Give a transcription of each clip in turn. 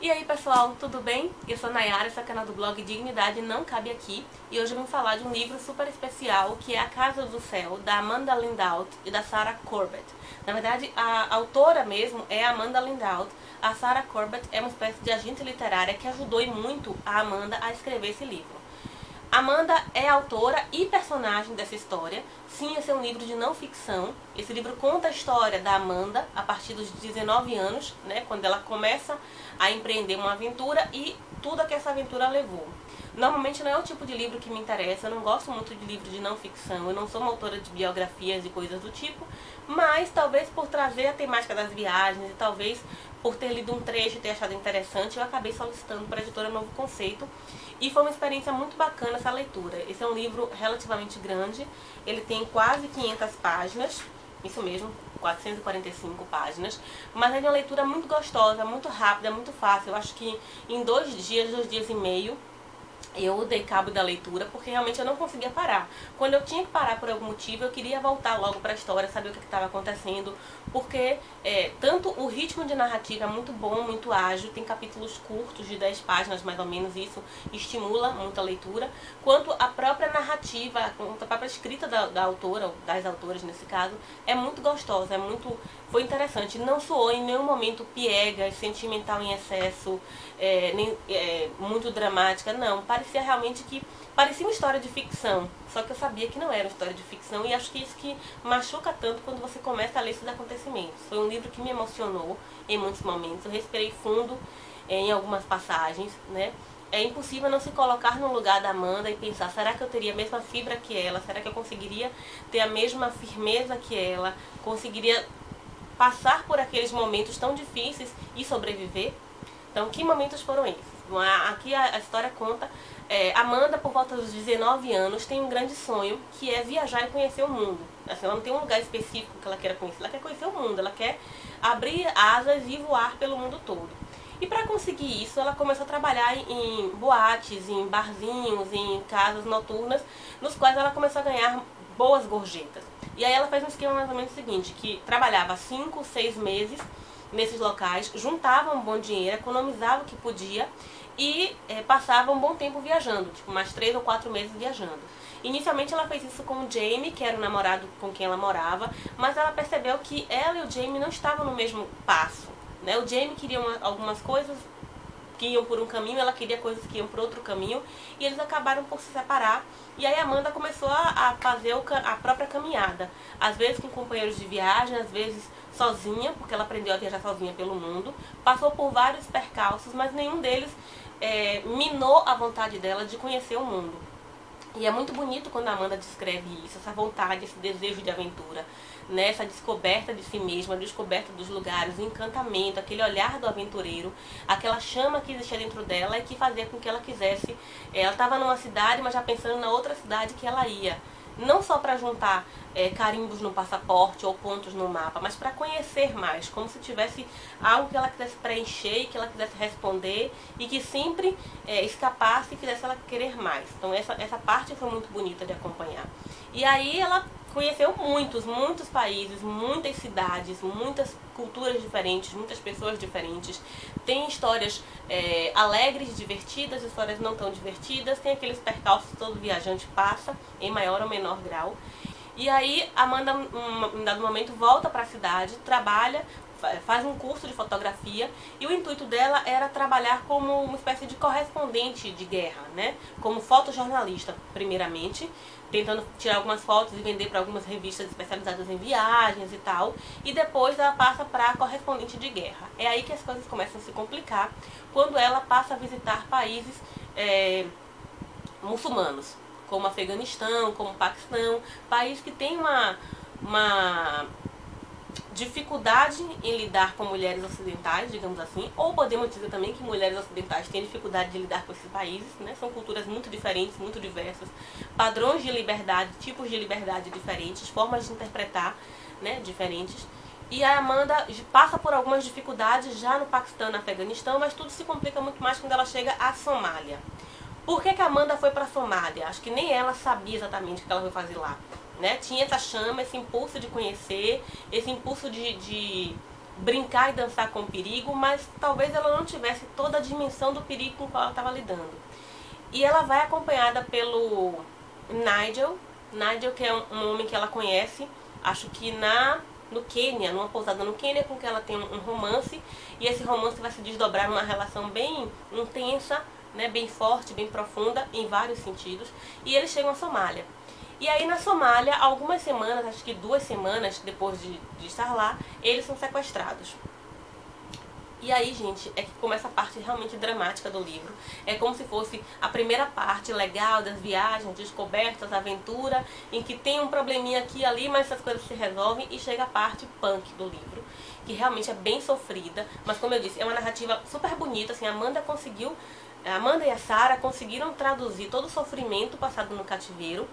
E aí pessoal, tudo bem? Eu sou Nayara, esse é o canal do blog Dignidade Não Cabe Aqui. E hoje eu vim falar de um livro super especial, que é A Casa do Céu, da Amanda Lindaunt e da Sarah Corbett. Na verdade, a autora mesmo é a Amanda Lindaunt. A Sarah Corbett é uma espécie de agente literária que ajudou muito a Amanda a escrever esse livro. Amanda é autora e personagem dessa história. Sim, esse é um livro de não ficção. Esse livro conta a história da Amanda a partir dos 19 anos, né, quando ela começa a empreender uma aventura e tudo a que essa aventura levou. Normalmente não é o tipo de livro que me interessa, eu não gosto muito de livro de não ficção, eu não sou uma autora de biografias e coisas do tipo, mas talvez por trazer a temática das viagens e talvez por ter lido um trecho e ter achado interessante, eu acabei solicitando para a editora Novo Conceito. E foi uma experiência muito bacana essa leitura. Esse é um livro relativamente grande, ele tem quase 500 páginas, isso mesmo, 445 páginas, mas é uma leitura muito gostosa, muito rápida, muito fácil. Eu acho que em 2 dias e meio, eu dei cabo da leitura, porque realmente eu não conseguia parar. Quando eu tinha que parar por algum motivo, eu queria voltar logo para a história, saber o que estava acontecendo, porque tanto o ritmo de narrativa é muito bom, muito ágil, tem capítulos curtos de 10 páginas mais ou menos, isso estimula muito a leitura, quanto a própria narrativa, a própria escrita da autora, ou das autoras nesse caso, é muito gostosa, foi interessante. Não soou em nenhum momento piegas, sentimental em excesso, muito dramática, não. Parecia realmente que parecia uma história de ficção, só que eu sabia que não era uma história de ficção, e acho que isso que machuca tanto quando você começa a ler esses acontecimentos. Foi um livro que me emocionou em muitos momentos, eu respirei fundo em algumas passagens, né? É impossível não se colocar no lugar da Amanda e pensar, será que eu teria a mesma fibra que ela? Será que eu conseguiria ter a mesma firmeza que ela? Conseguiria passar por aqueles momentos tão difíceis e sobreviver? Então, que momentos foram esses? Aqui a história conta, Amanda, por volta dos 19 anos, tem um grande sonho, que é viajar e conhecer o mundo. Assim, ela não tem um lugar específico que ela queira conhecer, ela quer conhecer o mundo, ela quer abrir asas e voar pelo mundo todo. E para conseguir isso, ela começou a trabalhar em boates, em barzinhos, em casas noturnas, nos quais ela começou a ganhar boas gorjetas. E aí ela fez um esquema mais ou menos o seguinte, que trabalhava 5, 6 meses nesses locais, juntava um bom dinheiro, economizava o que podia e passava um bom tempo viajando, tipo mais 3 ou 4 meses viajando. Inicialmente ela fez isso com o Jamie, que era o namorado com quem ela morava, mas ela percebeu que ela e o Jamie não estavam no mesmo passo, né? O Jamie queria algumas coisas que iam por um caminho, ela queria coisas que iam por outro caminho, e eles acabaram por se separar. E aí a Amanda começou a fazer a própria caminhada, às vezes com companheiros de viagem, às vezes sozinha, porque ela aprendeu a viajar sozinha pelo mundo, passou por vários percalços, mas nenhum deles minou a vontade dela de conhecer o mundo. E é muito bonito quando a Amanda descreve isso, essa vontade, esse desejo de aventura, né? Essa descoberta de si mesma, a descoberta dos lugares, o encantamento, aquele olhar do aventureiro, aquela chama que existia dentro dela e que fazia com que ela quisesse. Ela estava numa cidade, mas já pensando na outra cidade que ela ia. Não só para juntar carimbos no passaporte ou pontos no mapa, mas para conhecer mais, como se tivesse algo que ela quisesse preencher, que ela quisesse responder e que sempre escapasse e fizesse ela querer mais. Então essa parte foi muito bonita de acompanhar. E aí ela conheceu muitos países, muitas cidades, muitas culturas diferentes, muitas pessoas diferentes. Tem histórias alegres, divertidas, histórias não tão divertidas, tem aqueles percalços que todo viajante passa, em maior ou menor grau. E aí Amanda, em dado momento, volta para a cidade, trabalha, faz um curso de fotografia, e o intuito dela era trabalhar como uma espécie de correspondente de guerra, né? Como fotojornalista, primeiramente, tentando tirar algumas fotos e vender para algumas revistas especializadas em viagens e tal, e depois ela passa para correspondente de guerra. É aí que as coisas começam a se complicar, quando ela passa a visitar países muçulmanos, como Afeganistão, como Paquistão, países que têm uma dificuldade em lidar com mulheres ocidentais, digamos assim, ou podemos dizer também que mulheres ocidentais têm dificuldade de lidar com esses países, né? São culturas muito diferentes, muito diversas, padrões de liberdade, tipos de liberdade diferentes, formas de interpretar, né, diferentes. E a Amanda passa por algumas dificuldades já no Paquistão e no Afeganistão, mas tudo se complica muito mais quando ela chega à Somália. Por que a Amanda foi para a Somália? Acho que nem ela sabia exatamente o que ela foi fazer lá, né? Tinha essa chama, esse impulso de conhecer, esse impulso de brincar e dançar com o perigo, mas talvez ela não tivesse toda a dimensão do perigo com o qual ela estava lidando. E ela vai acompanhada pelo Nigel, que é um homem que ela conhece, acho que no Quênia, numa pousada no Quênia, com quem ela tem um romance, e esse romance vai se desdobrar numa relação bem intensa, né, bem forte, bem profunda, em vários sentidos, e eles chegam à Somália. E aí na Somália, algumas semanas, acho que 2 semanas depois de estar lá, eles são sequestrados. E aí, gente, é que começa a parte realmente dramática do livro. É como se fosse a primeira parte legal das viagens, descobertas, aventura, em que tem um probleminha aqui e ali, mas essas coisas se resolvem, e chega a parte punk do livro, que realmente é bem sofrida, mas como eu disse, é uma narrativa super bonita, assim, a Amanda e a Sarah conseguiram traduzir todo o sofrimento passado no cativeiro.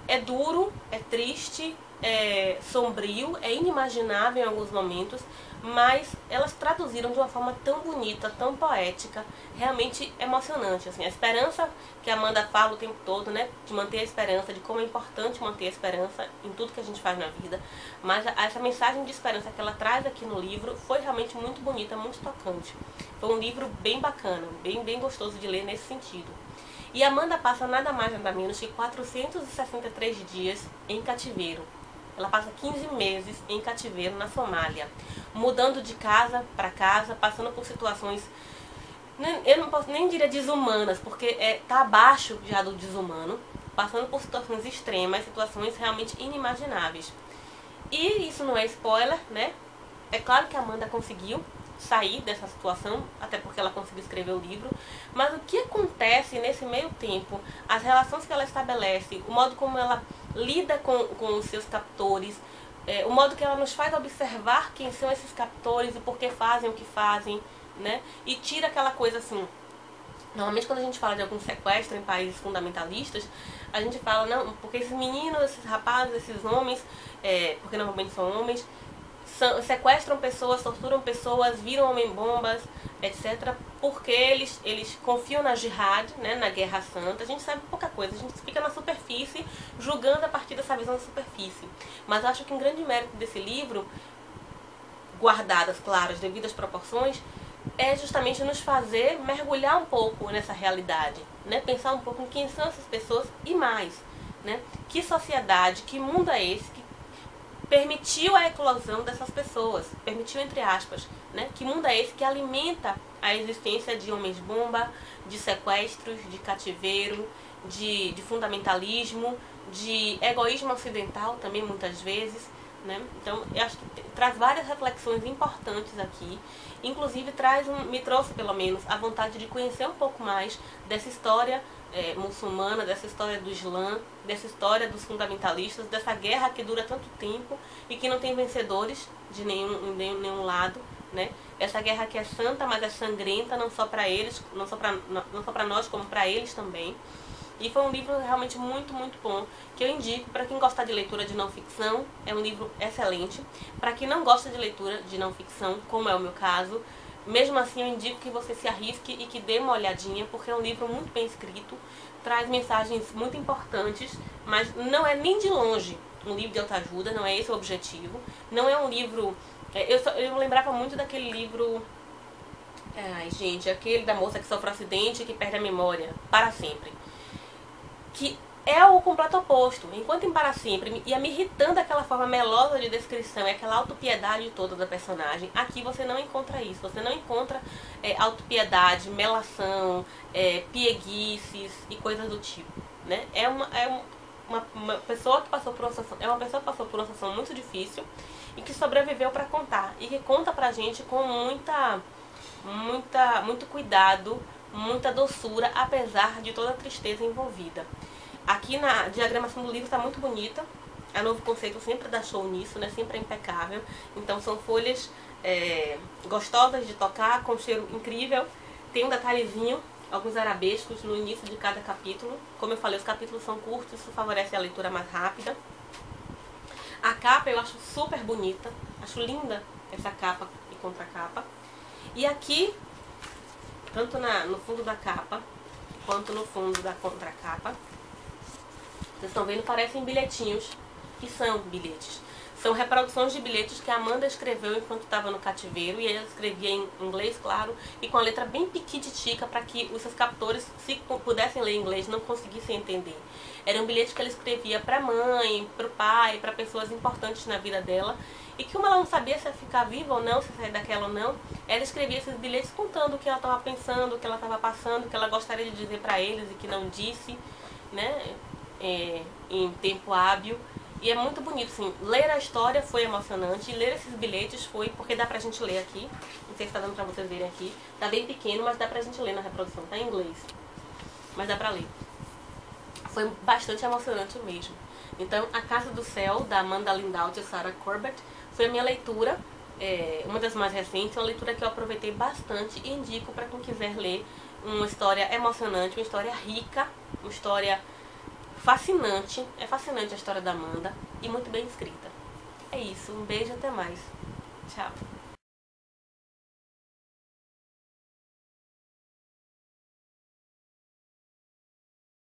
É duro, é triste, é sombrio, é inimaginável em alguns momentos, mas elas traduziram de uma forma tão bonita, tão poética, realmente emocionante. Assim, a esperança que a Amanda fala o tempo todo, né, de manter a esperança, de como é importante manter a esperança em tudo que a gente faz na vida, mas essa mensagem de esperança que ela traz aqui no livro foi realmente muito bonita, muito tocante. Foi um livro bem bacana, bem gostoso de ler nesse sentido. E Amanda passa nada mais nada menos que 463 dias em cativeiro. Ela passa 15 meses em cativeiro na Somália, mudando de casa para casa, passando por situações, eu não posso nem dizer desumanas, porque tá abaixo já do desumano, passando por situações extremas, situações realmente inimagináveis. E isso não é spoiler, né? É claro que a Amanda conseguiu sair dessa situação, até porque ela conseguiu escrever o livro, mas o que acontece nesse meio tempo, as relações que ela estabelece, o modo como ela lida com os seus captores, o modo que ela nos faz observar quem são esses captores e por que fazem o que fazem, né? E tira aquela coisa assim, normalmente quando a gente fala de algum sequestro em países fundamentalistas, a gente fala, não, porque esses meninos, esses rapazes, esses homens, porque normalmente são homens, sequestram pessoas, torturam pessoas, viram homem-bombas, etc. Porque eles confiam na jihad, né, na guerra santa. A gente sabe pouca coisa, a gente fica na superfície, julgando a partir dessa visão da superfície. Mas eu acho que um grande mérito desse livro, guardadas, claro, as devidas proporções, é justamente nos fazer mergulhar um pouco nessa realidade, né? Pensar um pouco em quem são essas pessoas e mais, né? Que sociedade, que mundo é esse que permitiu a eclosão dessas pessoas, permitiu entre aspas, né? Que mundo é esse que alimenta a existência de homens-bomba, de sequestros, de cativeiro, de fundamentalismo, de egoísmo ocidental também muitas vezes, né? Então eu acho que traz várias reflexões importantes aqui, inclusive me trouxe pelo menos a vontade de conhecer um pouco mais dessa história muçulmana, dessa história do Islã, dessa história dos fundamentalistas, dessa guerra que dura tanto tempo e que não tem vencedores de nenhum lado, né? Essa guerra que é santa, mas é sangrenta, não só para eles, não só para nós, como para eles também. E foi um livro realmente muito bom, que eu indico para quem gosta de leitura de não ficção. É um livro excelente. Para quem não gosta de leitura de não ficção, como é o meu caso, mesmo assim eu indico que você se arrisque e que dê uma olhadinha, porque é um livro muito bem escrito, traz mensagens muito importantes, mas não é nem de longe um livro de autoajuda, não é esse o objetivo. Não é um livro... Eu lembrava muito daquele livro... Ai, gente, aquele da moça que sofre um acidente e que perde a memória para sempre. Que é o completo oposto. Enquanto em Para Sempre ia me irritando aquela forma melosa de descrição e aquela autopiedade toda da personagem, aqui você não encontra isso. Você não encontra autopiedade, melação, pieguices e coisas do tipo, né? É uma pessoa que passou por uma situação muito difícil e que sobreviveu para contar, e que conta pra gente com muito cuidado, muita doçura, apesar de toda a tristeza envolvida. Aqui na diagramação do livro está muito bonita. A Novo Conceito sempre dá show nisso, né? Sempre é impecável. Então são folhas gostosas de tocar, com cheiro incrível. Tem um detalhezinho, alguns arabescos no início de cada capítulo. Como eu falei, os capítulos são curtos, isso favorece a leitura mais rápida. A capa eu acho super bonita. Acho linda essa capa e contracapa. E aqui, tanto no fundo da capa, quanto no fundo da contracapa, vocês estão vendo, parecem bilhetinhos, que são bilhetes. São reproduções de bilhetes que a Amanda escreveu enquanto estava no cativeiro, e ela escrevia em inglês, claro, e com a letra bem piquititica para que os seus captores, se pudessem ler inglês, não conseguissem entender. Era um bilhete que ela escrevia para a mãe, para o pai, para pessoas importantes na vida dela, e que como ela não sabia se ia ficar viva ou não, se ia sair daquela ou não, ela escrevia esses bilhetes contando o que ela estava pensando, o que ela estava passando, o que ela gostaria de dizer para eles e que não disse, né, em tempo hábil. E é muito bonito, assim, ler a história foi emocionante, e ler esses bilhetes foi, porque dá pra gente ler aqui, não sei se tá dando pra vocês verem aqui, tá bem pequeno, mas dá pra gente ler na reprodução, tá em inglês, mas dá pra ler. Foi bastante emocionante mesmo. Então, A Casa do Céu, da Amanda Lindaunt e Sarah Corbett, foi a minha leitura, uma das mais recentes, uma leitura que eu aproveitei bastante e indico pra quem quiser ler uma história emocionante, uma história rica, uma história fascinante. É fascinante a história da Amanda e muito bem escrita. É isso, um beijo, até mais. Tchau.